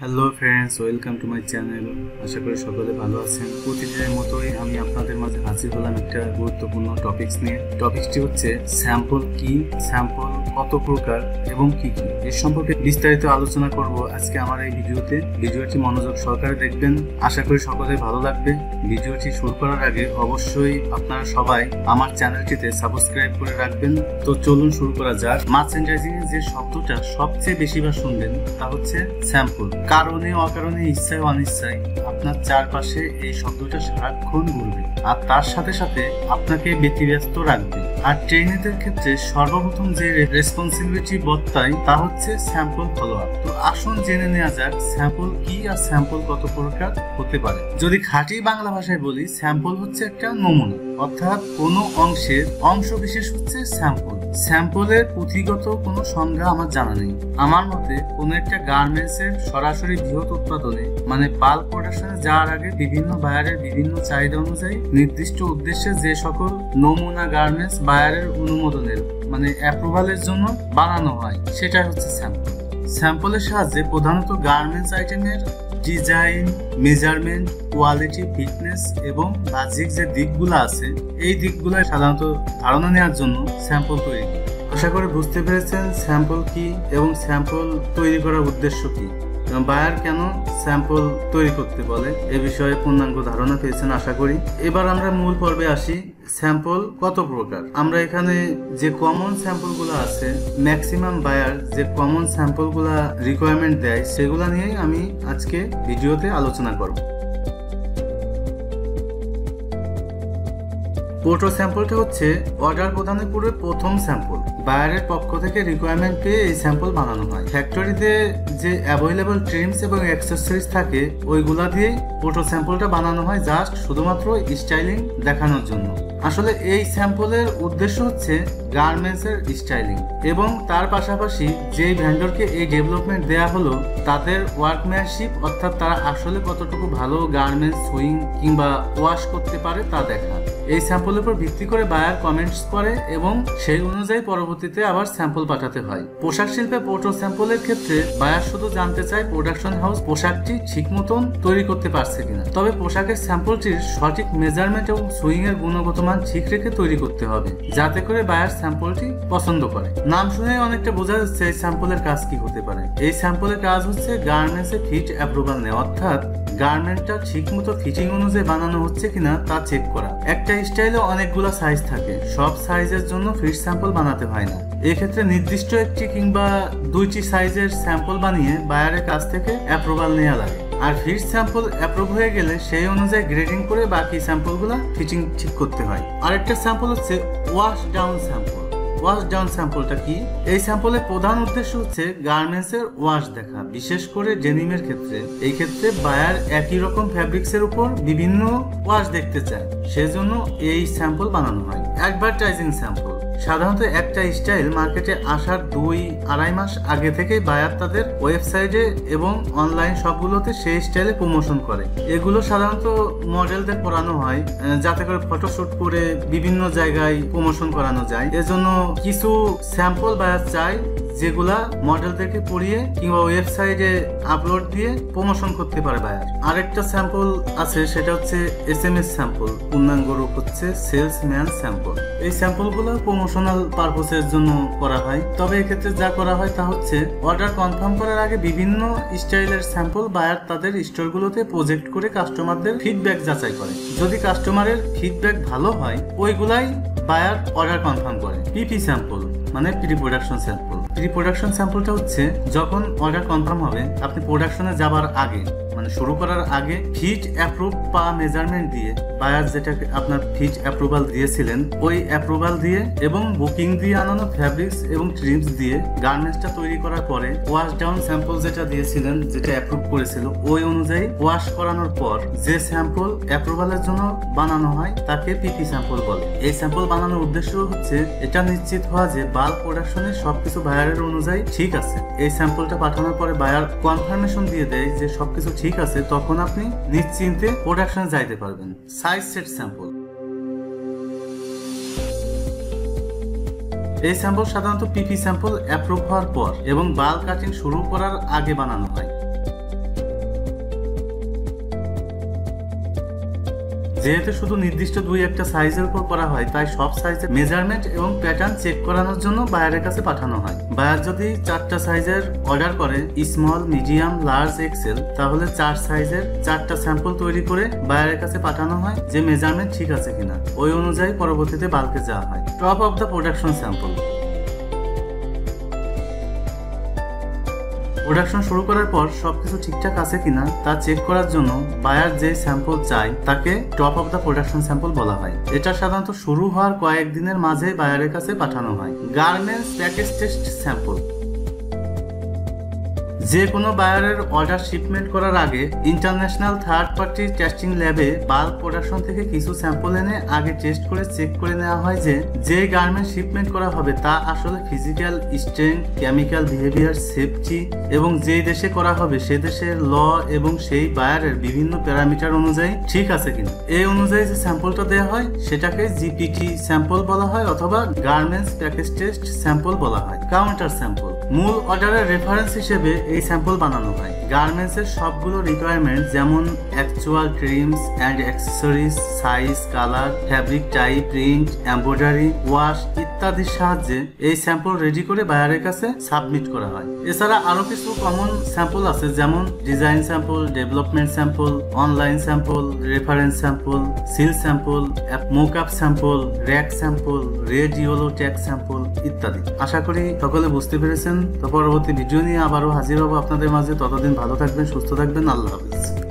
Hello friends, welcome to my channel. আশা করি সকলে ভালো আছেন। প্রতিদিনের মতোই আমি আপনাদের মাঝে হাজির হলাম একটা গুরুত্বপূর্ণ টপিকস নিয়ে। টপিকসটি হচ্ছে স্যাম্পল কি, স্যাম্পল কত প্রকার এবং কি কি, এর সম্পর্কে বিস্তারিত আলোচনা করব আজকে আমার এই ভিডিওতে। ভিডিওটি মনোযোগ সহকারে দেখবেন, আশা করি সকলে ভালো লাগবে। ভিডিওটি শুরু করার আগে অবশ্যই আপনারা সবাই আমার চ্যানেলটিতে সাবস্ক্রাইব করে রাখবেন। তো চলুন শুরু করা যাক। মার্চেন্ডাইজিং এর যে শব্দটা সবচেয়ে বেশিবার শুনবেন তা হচ্ছে স্যাম্পল। কারণে অকারণে, ইচ্ছায় অনিচ্ছায় আপনার চারপাশে এই শব্দটা সারাক্ষণ ঘুরবে আর তার সাথে সাথে আপনাকে ব্যতিব্যস্ত রাখবে। আর ট্রেনিংদের ক্ষেত্রে সর্বপ্রথম যে রেসপন্সিবিলিটি বর্তায় তা হচ্ছে স্যাম্পল ফলো আপ। তো আসুন জেনে নেওয়া যাক স্যাম্পল কি আর স্যাম্পল কত প্রকার হতে পারে। যদি খাঁটি বাংলা ভাষায় বলি, স্যাম্পল হচ্ছে একটা নমুনা, অর্থাৎ কোনো অংশের অংশ বিশেষ হচ্ছে স্যাম্পল। স্যাম্পলের পুঁথিগত কোনো সংজ্ঞা আমার জানা নেই। আমার মতে কোনো একটা গার্মেন্টস এর সরাসরি বৃহৎ উৎপাদনে মানে বাল্ক প্রোডাকশনে যাওয়ার আগে বিভিন্ন বায়ারের বিভিন্ন চাহিদা অনুযায়ী নির্দিষ্ট উদ্দেশ্যে যে সকল নমুনা গার্মেন্টস বায়ারের অনুমোদনের মানে অ্যাপ্রুভালের জন্য বানানো হয় সেটাই হচ্ছে স্যাম্পল। স্যাম্পলের সাহায্যে প্রধানত গার্মেন্টস আইটেমের ডিজাইন, মেজারমেন্ট, কোয়ালিটি, ফিটনেস এবং বাহ্যিক যে দিকগুলো আছে এই দিকগুলো সাধারণত ধারণা নেওয়ার জন্য স্যাম্পল তৈরি করি। আশা করি বুঝতে পেরেছেন স্যাম্পল কি এবং স্যাম্পল তৈরি করার উদ্দেশ্য কি, বায়ার কেন স্যাম্পল তৈরি করতে বলে, এ বিষয়ে পূর্ণাঙ্গ ধারণা পেয়েছেন আশা করি। এবার আমরা মূল পর্বে আসি। স্যাম্পল কত প্রকার? আমরা এখানে যে কমন স্যাম্পল গুলো আছে, ম্যাক্সিমাম বায়ার যে কমন স্যাম্পল গুলা রিকোয়ারমেন্ট দেয় সেগুলা নিয়েই আমি আজকে ভিডিওতে আলোচনা করব। প্রোটো স্যাম্পলটা হচ্ছে অর্ডার প্রদানের পূর্বে প্রথম স্যাম্পল। বায়ারের পক্ষ থেকে রিকোয়ারমেন্ট পেয়ে এই স্যাম্পল বানানো হয়। ফ্যাক্টরিতে যে অ্যাভেলেবল ট্রিমস এবং অ্যাক্সেসরিজ থাকে ওইগুলা দিয়েই প্রোটো স্যাম্পলটা বানানো হয়, জাস্ট শুধুমাত্র স্টাইলিং দেখানোর জন্য। আসলে এই স্যাম্পলের উদ্দেশ্য হচ্ছে গার্মেন্টসের স্টাইলিং এবং তার পাশাপাশি যে ভেন্ডরকে এই ডেভেলপমেন্ট দেয়া হলো তাদের ওয়ার্কম্যানশিপ, অর্থাৎ তারা আসলে কতটুকু ভালো গার্মেন্টস সুইং কিংবা ওয়াশ করতে পারে তা দেখা। এই স্যাম্পলের উপর ভিত্তি করে বায়ার কমেন্টস করে এবং সেই অনুযায়ী পরবর্তীতে আবার স্যাম্পল পাঠাতে হয়। পোশাক শিল্পে প্রোটো স্যাম্পলের ক্ষেত্রে বায়ার শুধু জানতে চায় প্রোডাকশন হাউস পোশাকটি ঠিক মতন তৈরি করতে পারছে কিনা। তবে পোশাকের স্যাম্পলটির সঠিক মেজারমেন্ট এবং সুইং এর গুণগত মান ঠিক রেখে তৈরি করতে হবে, যাতে করে বায়ার স্যাম্পলটি পছন্দ করে। নাম শুনে অনেকটা বোঝা যাচ্ছে এই স্যাম্পলের কাজ কি হতে পারে। এই স্যাম্পলের কাজ হচ্ছে গার্মেন্টসে ফিট অ্যাপ্রুভাল নেওয়া, অর্থাৎ গার্মেন্টটা ঠিক মতো ফিটিং অনুযায়ী বানানো হচ্ছে কিনা তা চেক করা। একটা স্টাইলে অনেকগুলো সাইজ থাকে, সব সাইজের জন্য ফিট স্যাম্পল বানাতে হয় না। এক্ষেত্রে নির্দিষ্ট একটি কিংবা দুইটি সাইজের স্যাম্পল বানিয়ে বায়ারের কাছ থেকে অ্যাপ্রুভাল নেওয়া লাগে। আর ফিট স্যাম্পল অ্যাপ্রুভ হয়ে গেলে সেই অনুযায়ী গ্রেডিং করে বাকি স্যাম্পলগুলো ফিটিং ঠিক করতে হয়। আরেকটা স্যাম্পল হচ্ছে wash down sample. Wash down স্যাম্পলটা কি? এই স্যাম্পলের প্রধান উদ্দেশ্য হচ্ছে গার্মেন্টস এর ওয়াশ দেখা, বিশেষ করে ডেনিমের ক্ষেত্রে। এই ক্ষেত্রে বায়ার একই রকম ফ্যাব্রিক্স এর উপর বিভিন্ন ওয়াশ দেখতে চায়, সেজন্য এই স্যাম্পল বানানো হয়। অ্যাডভার্টাইজিং স্যাম্পল সাধারণত একটা স্টাইল মার্কেটে আসার 2-2.5 মাস আগে থেকে বায়ার তাদের ওয়েবসাইটে এবং অনলাইন শপগুলোতে সেই স্টাইলে প্রমোশন করে। এগুলো সাধারণত মডেলদের পরানো হয় যাতে করে ফটোশুট করে বিভিন্ন জায়গায় প্রমোশন করানো যায়। এজন্য কিছু স্যাম্পল বায়ার চায় যেগুলা মডেলদেরকে পরিয়ে কিংবা ওয়েবসাইটে আপলোড দিয়ে প্রমোশন করতে পারে বায়ার। আরেকটা স্যাম্পল আছে, সেটা হচ্ছে SMS স্যাম্পল। পূর্ণাঙ্গ রূপ হচ্ছে সেলসম্যান স্যাম্পল। এই স্যাম্পলগুলো প্রমোশনাল পারপোসের জন্য করা হয়। তবে এক্ষেত্রে যা করা হয় তা হচ্ছে অর্ডার কনফার্ম করার আগে বিভিন্ন স্টাইলের স্যাম্পল বায়ার তাদের স্টোরগুলোতে প্রজেক্ট করে কাস্টমারদের ফিডব্যাক যাচাই করে। যদি কাস্টমারের ফিডব্যাক ভালো হয় ওইগুলাই বায়ার অর্ডার কনফার্ম করে। PP স্যাম্পল মানে pre production sample. Pre production স্যাম্পলটা হচ্ছে যখন অর্ডার কনফার্ম হবে, আপনি প্রোডাকশনে যাবার আগে মানে শুরু করার আগে ফিট অ্যাপ্রুভ বা মেজারমেন্ট দিয়ে বায়ার যেটা আপনার ফিট অ্যাপ্রুভাল দিয়েছিলেন ওই অ্যাপ্রুভাল দিয়ে এবং বুকিং দিয়ে আনানো ফ্যাব্রিক্স এবং ট্রিমস দিয়ে গার্মেন্টসটা তৈরি করার পরে ওয়াশ ডাউন স্যাম্পল যেটা দিয়েছিলেন, যেটা অ্যাপ্রুভ করেছিল ওই অনুযায়ী ওয়াশ করানোর পর যে স্যাম্পল অ্যাপ্রুভালের জন্য বানানো হয় তাকে PP স্যাম্পল বলে। এই স্যাম্পল বানানোর উদ্দেশ্য হচ্ছে এটা নিশ্চিত হওয়া যে বাল্ক প্রোডাকশনে সবকিছু বায়ারের অনুযায়ী ঠিক আছে। এই স্যাম্পলটা পাঠানোর পরে বায়ার কনফার্মেশন দিয়ে দেয় যে সবকিছু ঠিক আছে, তখন আপনি নিশ্চিন্তে প্রোডাকশনে যাইতে পারবেন। সাইজ সেট স্যাম্পল এই স্যাম্পল সাধারণত PP স্যাম্পল অ্যাপ্রুভ হওয়ার পর এবং বাল্ক কাটিং শুরু করার আগে বানানো হয়। যেহেতু শুধু নির্দিষ্ট 2-1টা সাইজের উপর করা হয়, তাই সব সাইজের মেজারমেন্ট এবং প্যাটার্ন চেক করানোর জন্য বায়ারের কাছে পাঠানো হয়। বায়ার যদি 4টা সাইজের অর্ডার করে, স্মল, মিডিয়াম, লার্জ, এক্সেল, তাহলে 4 সাইজের 4টা স্যাম্পল তৈরি করে বায়ারের কাছে পাঠানো হয় যে মেজারমেন্ট ঠিক আছে কিনা। ওই অনুযায়ী পরবর্তীতে বাল্কে যাওয়া হয়। Top of the production sample. Production শুরু করার পর সবকিছু ঠিকঠাক আছে কিনা তা চেক করার জন্য বায়ার যে স্যাম্পল চায় তাকে top of the production sample বলা হয়। এটা সাধারণত শুরু হওয়ার কয়েকদিনের মাঝে বায়ারের কাছে পাঠানো হয়। Garments package test sample. যে কোনো বায়ারের অর্ডার শিপমেন্ট করার আগে ইন্টারন্যাশনাল থার্ড পার্টি টেস্টিং ল্যাবে বাল্ক প্রোডাকশন থেকে কিছু স্যাম্পল এনে আগে টেস্ট করে চেক করে নেওয়া হয় যে গার্মেন্ট শিপমেন্ট করা হবে তা আসলে physical strength, chemical behaviour, safety এবং যেই দেশে করা হবে সে দেশের ল এবং সেই বায়ারের বিভিন্ন প্যারামিটার অনুযায়ী ঠিক আছে কিনা। এই অনুযায়ী যে স্যাম্পলটা দেওয়া হয় সেটাকে জিপিটি স্যাম্পল বলা হয় অথবা গার্মেন্টস প্যাকেজ টেস্ট স্যাম্পল বলা হয়। Counter sample. মূল অর্ডারের রেফারেন্স হিসেবে এই স্যাম্পল বানানো হয়। গার্মেন্টসের সবগুলো রিকোয়ারমেন্ট যেমন actual trims and accessories, size, colour, fabric type, print, embroidery, wash ইত্যাদির সাহায্যে এই স্যাম্পল রেডি করে বায়ারের কাছে সাবমিট করা হয়। এছাড়া আরো কিছু কমন স্যাম্পল আছে যেমন design sample, development sample, online sample, reference sample, seal sample, mockup sample, rack sample, red yellow tag sample ইত্যাদি। আশা করি সকলে বুঝতে পেরেছেন। তো পরবর্তী ভিডিও নিয়ে আবারও হাজির হব আপনাদের মাঝে। ততদিন ভালো থাকবেন, সুস্থ থাকবেন। আল্লাহ হাফিজ।